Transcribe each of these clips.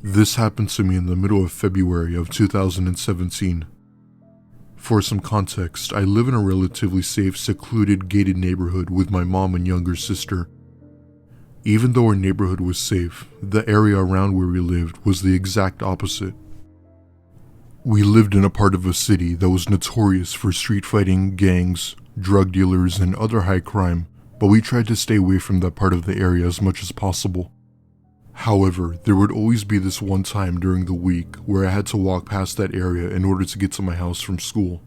This happened to me in the middle of February of 2017. For some context, I live in a relatively safe, secluded, gated neighborhood with my mom and younger sister. Even though our neighborhood was safe, the area around where we lived was the exact opposite. We lived in a part of a city that was notorious for street fighting, gangs, drug dealers, and other high crime, but we tried to stay away from that part of the area as much as possible. However, there would always be this one time during the week where I had to walk past that area in order to get to my house from school.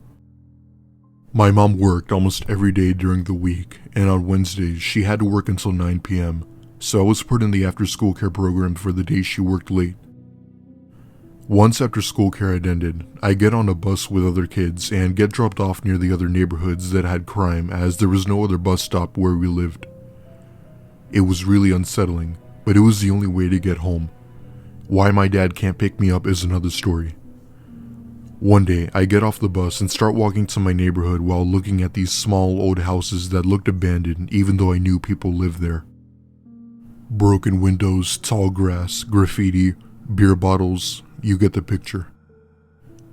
My mom worked almost every day during the week, and on Wednesdays she had to work until 9 p.m., so I was put in the after-school care program for the days she worked late. Once after-school care had ended, I get on a bus with other kids and get dropped off near the other neighborhoods that had crime, as there was no other bus stop where we lived. It was really unsettling, but it was the only way to get home. Why my dad can't pick me up is another story. One day, I get off the bus and start walking to my neighborhood while looking at these small old houses that looked abandoned even though I knew people lived there. Broken windows, tall grass, graffiti, beer bottles, you get the picture.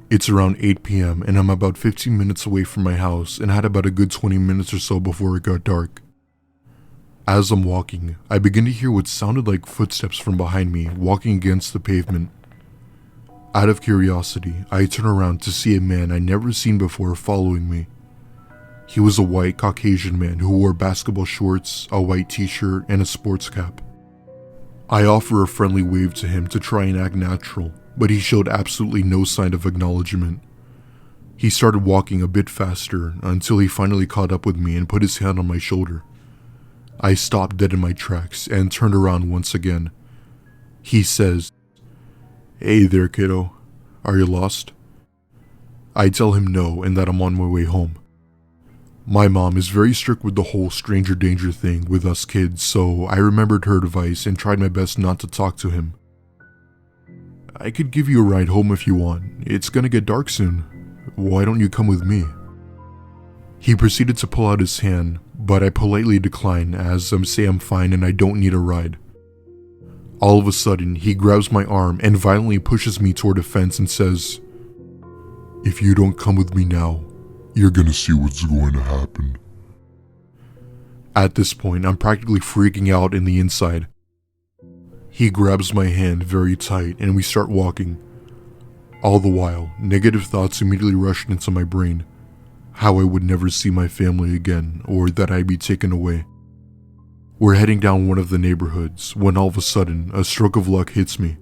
It's around 8 p.m. and I'm about 15 minutes away from my house and had about a good 20 minutes or so before it got dark. As I'm walking, I begin to hear what sounded like footsteps from behind me walking against the pavement. Out of curiosity, I turn around to see a man I'd never seen before following me. He was a white Caucasian man who wore basketball shorts, a white t-shirt, and a sports cap. I offer a friendly wave to him to try and act natural, but he showed absolutely no sign of acknowledgement. He started walking a bit faster until he finally caught up with me and put his hand on my shoulder. I stopped dead in my tracks and turned around once again. He says, "Hey there, kiddo. Are you lost?" I tell him no and that I'm on my way home. My mom is very strict with the whole stranger danger thing with us kids, so I remembered her advice and tried my best not to talk to him. "I could give you a ride home if you want. It's gonna get dark soon. Why don't you come with me?" He proceeded to pull out his hand, but I politely decline as say I'm fine and I don't need a ride. All of a sudden, he grabs my arm and violently pushes me toward a fence and says, "If you don't come with me now, you're gonna see what's going to happen." At this point, I'm practically freaking out in the inside. He grabs my hand very tight and we start walking. All the while, negative thoughts immediately rushed into my brain. How I would never see my family again, or that I'd be taken away. We're heading down one of the neighborhoods when all of a sudden, a stroke of luck hits me.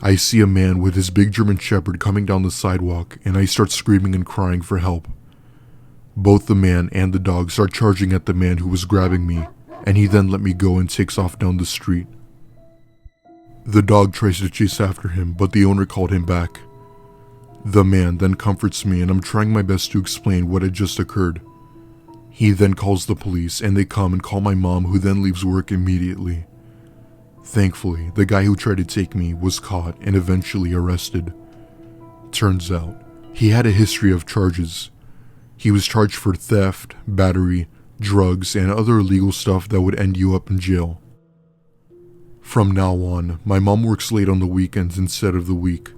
I see a man with his big German Shepherd coming down the sidewalk and I start screaming and crying for help. Both the man and the dog start charging at the man who was grabbing me, and he then let me go and takes off down the street. The dog tries to chase after him, but the owner called him back. The man then comforts me and I'm trying my best to explain what had just occurred. He then calls the police and they come and call my mom, who then leaves work immediately. Thankfully, the guy who tried to take me was caught and eventually arrested. Turns out, he had a history of charges. He was charged for theft, battery, drugs, and other illegal stuff that would end you up in jail. From now on, my mom works late on the weekends instead of the week.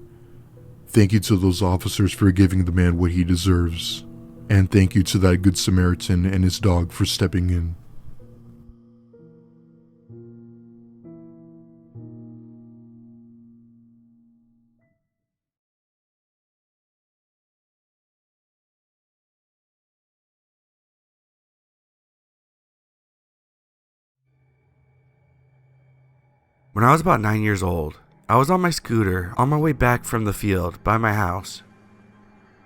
Thank you to those officers for giving the man what he deserves. And thank you to that good Samaritan and his dog for stepping in. When I was about 9 years old, I was on my scooter on my way back from the field by my house.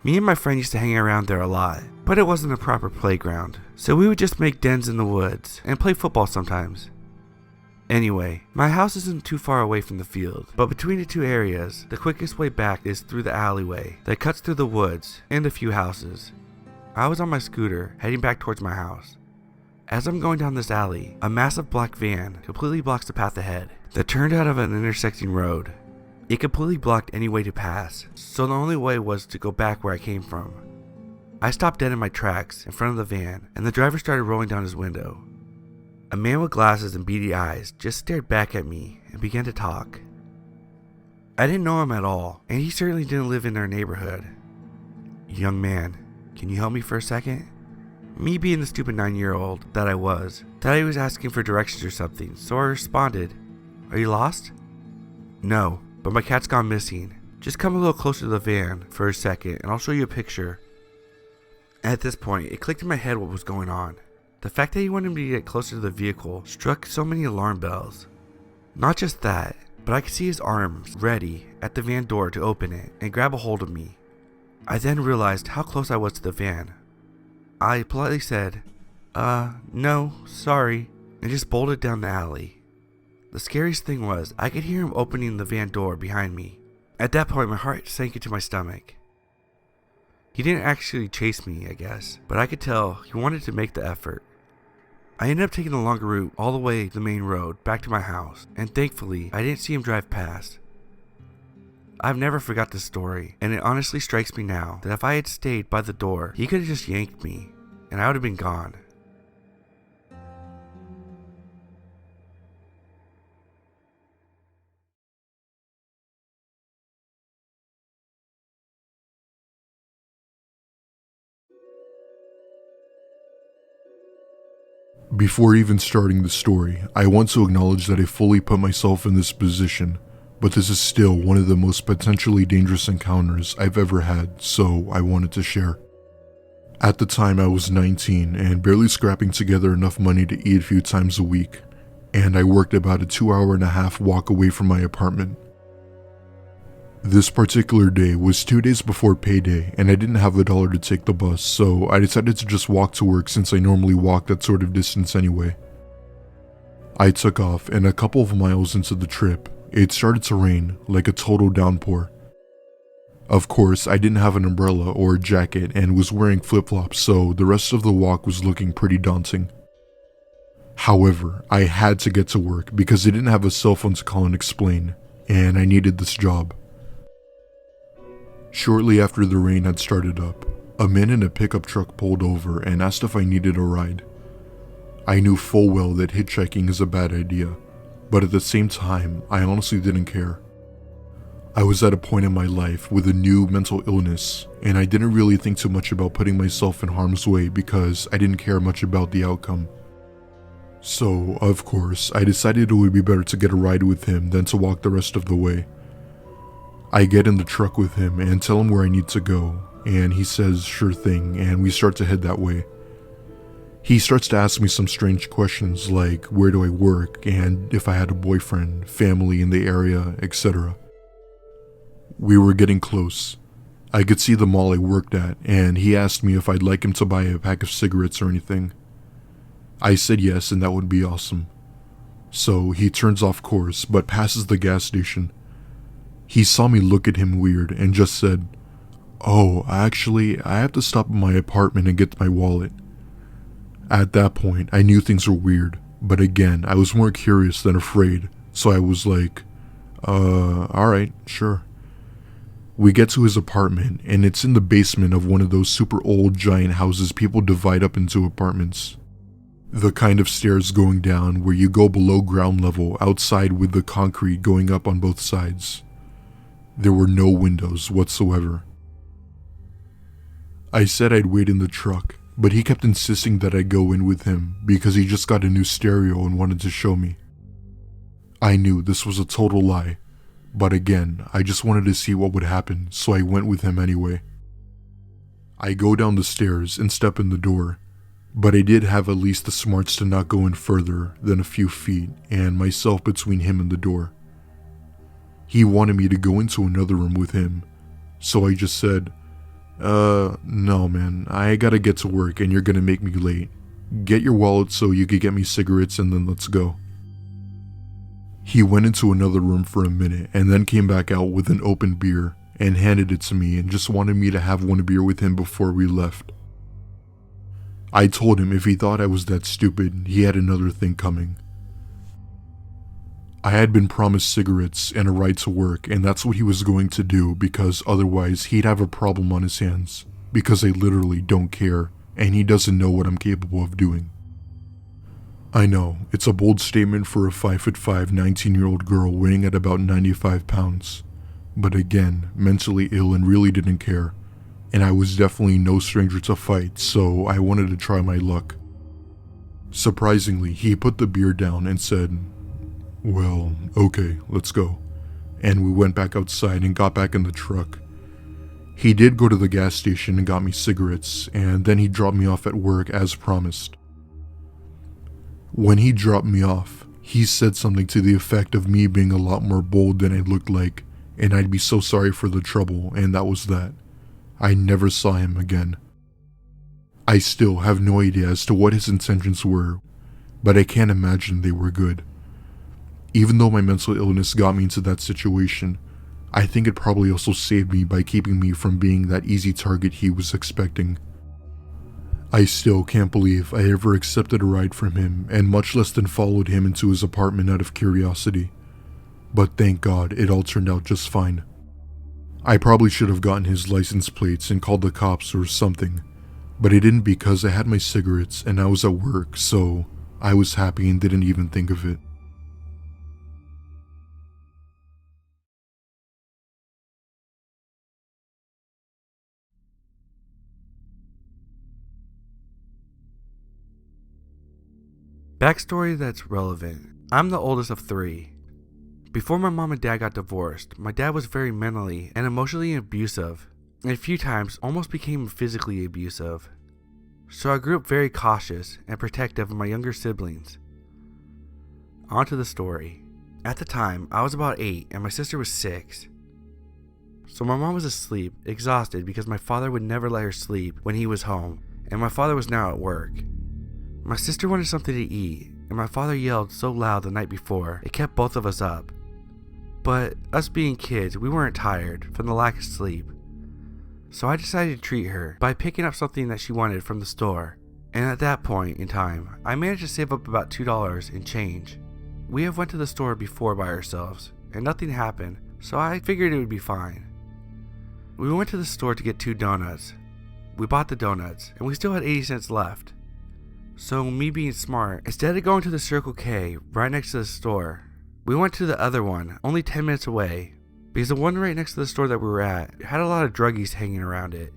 Me and my friend used to hang around there a lot, but it wasn't a proper playground, so we would just make dens in the woods and play football sometimes. Anyway, my house isn't too far away from the field, but between the two areas, the quickest way back is through the alleyway that cuts through the woods and a few houses. I was on my scooter heading back towards my house. As I'm going down this alley, a massive black van completely blocks the path ahead that turned out of an intersecting road. It completely blocked any way to pass, so the only way was to go back where I came from. I stopped dead in my tracks in front of the van, and the driver started rolling down his window. A man with glasses and beady eyes just stared back at me and began to talk. I didn't know him at all, and he certainly didn't live in our neighborhood. "Young man, can you help me for a second?" Me being the stupid 9-year-old that I was, thought he was asking for directions or something, so I responded, "Are you lost?" "No, but my cat's gone missing. Just come a little closer to the van for a second and I'll show you a picture." At this point, it clicked in my head what was going on. The fact that he wanted me to get closer to the vehicle struck so many alarm bells. Not just that, but I could see his arms ready at the van door to open it and grab a hold of me. I then realized how close I was to the van. I politely said, no, sorry," and just bolted down the alley. The scariest thing was, I could hear him opening the van door behind me. At that point, my heart sank into my stomach. He didn't actually chase me, I guess, but I could tell he wanted to make the effort. I ended up taking the longer route all the way to the main road back to my house, and thankfully, I didn't see him drive past. I've never forgot this story, and it honestly strikes me now that if I had stayed by the door, he could have just yanked me, and I would have been gone. Before even starting the story, I want to acknowledge that I fully put myself in this position, but this is still one of the most potentially dangerous encounters I've ever had, so I wanted to share. At the time, I was 19 and barely scrapping together enough money to eat a few times a week, and I worked about a 2.5-hour walk away from my apartment. This particular day was 2 days before payday, and I didn't have $1 to take the bus, so I decided to just walk to work since I normally walk that sort of distance anyway. I took off, and a couple of miles into the trip, it started to rain, like a total downpour. Of course, I didn't have an umbrella or a jacket and was wearing flip-flops, so the rest of the walk was looking pretty daunting. However, I had to get to work because I didn't have a cell phone to call and explain, and I needed this job. Shortly after the rain had started up, a man in a pickup truck pulled over and asked if I needed a ride. I knew full well that hitchhiking is a bad idea, but at the same time, I honestly didn't care. I was at a point in my life with a new mental illness, and I didn't really think too much about putting myself in harm's way because I didn't care much about the outcome. So, of course, I decided it would be better to get a ride with him than to walk the rest of the way. I get in the truck with him and tell him where I need to go, and he says sure thing, and we start to head that way. He starts to ask me some strange questions like where do I work and if I had a boyfriend, family in the area, etc. We were getting close. I could see the mall I worked at, and he asked me if I'd like him to buy a pack of cigarettes or anything. I said yes, and that would be awesome. So he turns off course, but passes the gas station. He saw me look at him weird and just said, "Oh, actually, I have to stop at my apartment and get my wallet." At that point, I knew things were weird, but again, I was more curious than afraid, so I was like, alright, sure. We get to his apartment, and it's in the basement of one of those super old giant houses people divide up into apartments. The kind of stairs going down where you go below ground level outside with the concrete going up on both sides. There were no windows whatsoever. I said I'd wait in the truck, but he kept insisting that I go in with him because he just got a new stereo and wanted to show me. I knew this was a total lie, but again, I just wanted to see what would happen, so I went with him anyway. I go down the stairs and step in the door, but I did have at least the smarts to not go in further than a few feet and myself between him and the door. He wanted me to go into another room with him, so I just said, no man, I gotta get to work and you're gonna make me late. Get your wallet so you could get me cigarettes and then let's go. He went into another room for a minute and then came back out with an open beer and handed it to me and just wanted me to have one beer with him before we left. I told him if he thought I was that stupid, he had another thing coming. I had been promised cigarettes and a ride to work, and that's what he was going to do because otherwise he'd have a problem on his hands because I literally don't care and he doesn't know what I'm capable of doing. I know, it's a bold statement for a 5'5", 19-year-old girl weighing at about 95 pounds, but again, mentally ill and really didn't care. And I was definitely no stranger to fight, so I wanted to try my luck. Surprisingly, he put the beer down and said, "Well, okay, let's go." And we went back outside and got back in the truck. He did go to the gas station and got me cigarettes, and then he dropped me off at work as promised. When he dropped me off, he said something to the effect of me being a lot more bold than I looked like, and I'd be so sorry for the trouble, and that was that. I never saw him again. I still have no idea as to what his intentions were, but I can't imagine they were good. Even though my mental illness got me into that situation, I think it probably also saved me by keeping me from being that easy target he was expecting. I still can't believe I ever accepted a ride from him, and much less than followed him into his apartment out of curiosity. But thank God it all turned out just fine. I probably should have gotten his license plates and called the cops or something, but I didn't because I had my cigarettes and I was at work, so I was happy and didn't even think of it. Backstory that's relevant. I'm the oldest of 3. Before my mom and dad got divorced, my dad was very mentally and emotionally abusive, and a few times almost became physically abusive. So I grew up very cautious and protective of my younger siblings. On to the story. At the time, I was about 8 and my sister was 6. So my mom was asleep, exhausted because my father would never let her sleep when he was home, and my father was now at work. My sister wanted something to eat, and my father yelled so loud the night before, it kept both of us up. But us being kids, we weren't tired from the lack of sleep. So I decided to treat her by picking up something that she wanted from the store, and at that point in time, I managed to save up about $2 in change. We have went to the store before by ourselves, and nothing happened, so I figured it would be fine. We went to the store to get 2 donuts. We bought the donuts, and we still had 80 cents left. So me being smart, instead of going to the Circle K right next to the store, we went to the other one, only 10 minutes away, because the one right next to the store that we were at had a lot of druggies hanging around it.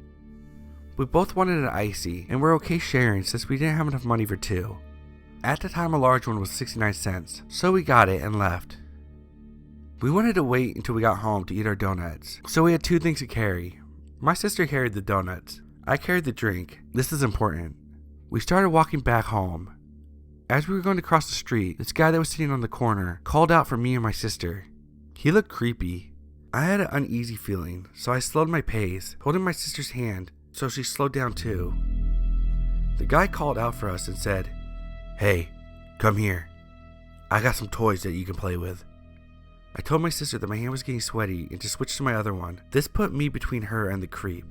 We both wanted an icy, and we're okay sharing since we didn't have enough money for 2. At the time a large one was 69 cents, so we got it and left. We wanted to wait until we got home to eat our donuts, so we had 2 things to carry. My sister carried the donuts. I carried the drink. This is important. We started walking back home. As we were going to cross the street, this guy that was sitting on the corner called out for me and my sister. He looked creepy. I had an uneasy feeling, so I slowed my pace, holding my sister's hand so she slowed down too. The guy called out for us and said, "Hey, come here. I got some toys that you can play with." I told my sister that my hand was getting sweaty and to switch to my other one. This put me between her and the creep.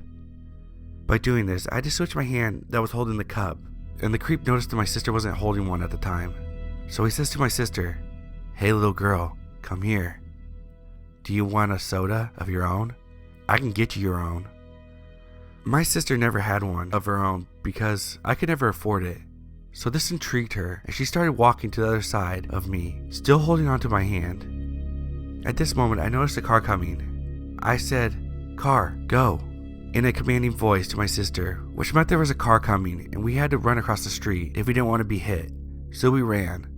By doing this, I just switched my hand that was holding the cup, and the creep noticed that my sister wasn't holding one at the time. So he says to my sister, "Hey little girl, come here. Do you want a soda of your own? I can get you your own." My sister never had one of her own because I could never afford it. So this intrigued her, and she started walking to the other side of me, still holding onto my hand. At this moment, I noticed a car coming. I said, "Car, go," in a commanding voice to my sister, which meant there was a car coming and we had to run across the street if we didn't want to be hit. So we ran.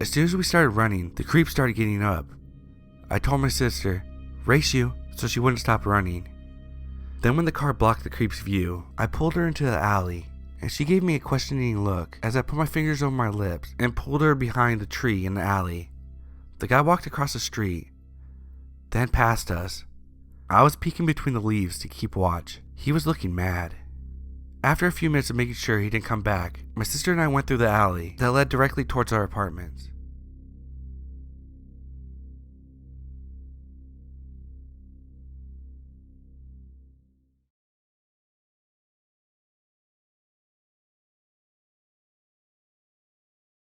As soon as we started running, the creep started getting up. I told my sister, "Race you," so she wouldn't stop running. Then when the car blocked the creep's view, I pulled her into the alley, and she gave me a questioning look as I put my fingers over my lips and pulled her behind the tree in the alley. The guy walked across the street, then past us. I was peeking between the leaves to keep watch. He was looking mad. After a few minutes of making sure he didn't come back, my sister and I went through the alley that led directly towards our apartments.